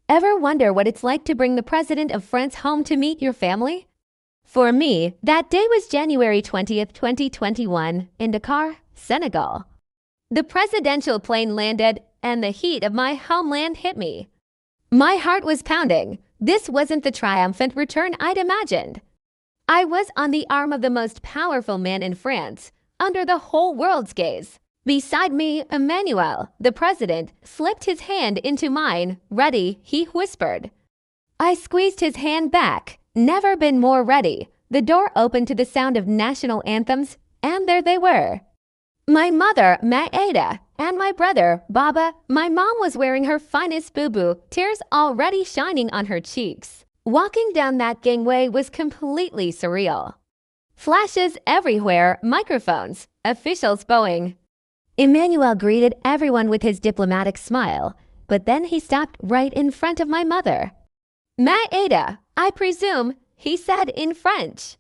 Ever wonder what it's like to bring the president of France home to meet your family? For me, that day was January 20th, 2021, in Dakar, Senegal. The presidential plane landed, and the heat of my homeland hit me. My heart was pounding. This wasn't the triumphant return I'd imagined. I was on the arm of the most powerful man in France, under the whole world's gaze. Beside me, Emmanuel, the president, slipped his hand into mine. "Ready," he whispered. I squeezed his hand back. Never been more ready. The door opened to the sound of national anthems, and there they were. My mother, Maeda, and my brother, Baba. My mom was wearing her finest boo-boo, tears already shining on her cheeks. Walking down that gangway was completely surreal. Flashes everywhere, microphones, officials bowing. Emmanuel greeted everyone with his diplomatic smile, but then he stopped right in front of my mother. "Maeda, I presume," he said in French.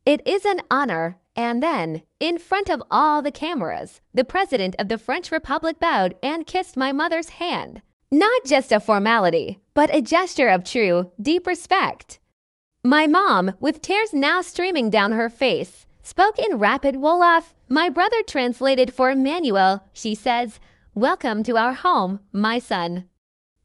"It is an honor." And then, in front of all the cameras, the president of the French Republic bowed and kissed my mother's hand. Not just a formality, but a gesture of true, deep respect. My mom, with tears now streaming down her face, spoke in rapid Wolof. My brother translated for Emmanuel. She says, "Welcome to our home, my son.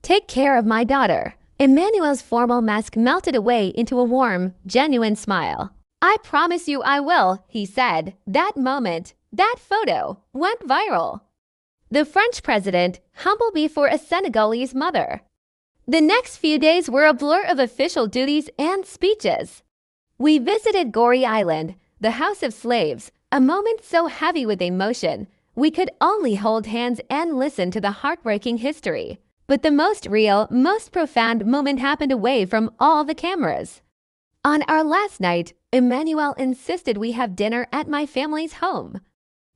Take care of my daughter." Emmanuel's formal mask melted away into a warm, genuine smile. "I promise you I will," he said. That moment, that photo, went viral. The French president, humble before a Senegalese mother. The next few days were a blur of official duties and speeches. We visited Gorée Island, the House of Slaves, a moment so heavy with emotion, we could only hold hands and listen to the heartbreaking history. But the most real, most profound moment happened away from all the cameras. On our last night, Emmanuel insisted we have dinner at my family's home.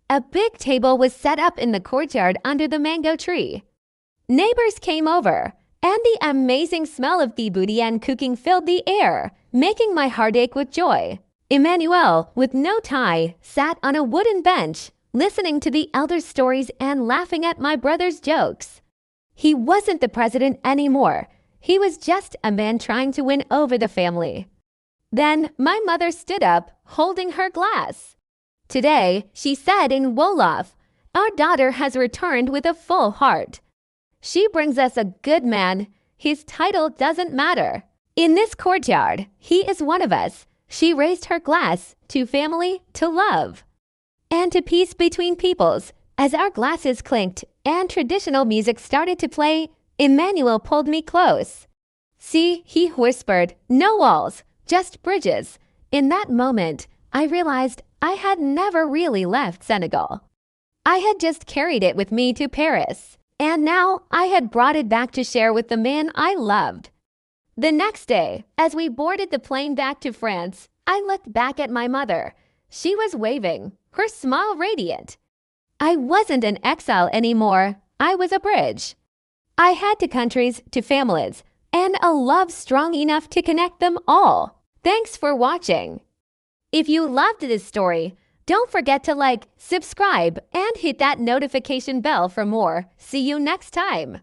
A big table was set up in the courtyard under the mango tree. Neighbors came over, and the amazing smell of the boudin cooking filled the air, making my heart ache with joy. Emmanuel, with no tie, sat on a wooden bench, listening to the elders' stories and laughing at my brother's jokes. He wasn't the president anymore. He was just a man trying to win over the family. Then my mother stood up, holding her glass. "Today," she said in Wolof, "our daughter has returned with a full heart. She brings us a good man. His title doesn't matter. In this courtyard, he is one of us." She raised her glass to family, to love, and to peace between peoples. As our glasses clinked and traditional music started to play, Emmanuel pulled me close. "See," he whispered, "no walls, just bridges." In that moment, I realized I had never really left Senegal. I had just carried it with me to Paris, and now I had brought it back to share with the man I loved. The next day, as we boarded the plane back to France, I looked back at my mother. She was waving, her smile radiant. I wasn't an exile anymore. I was a bridge. I had to countries, to families, and a love strong enough to connect them all. Thanks for watching. If you loved this story, don't forget to like, subscribe, and hit that notification bell for more. See you next time.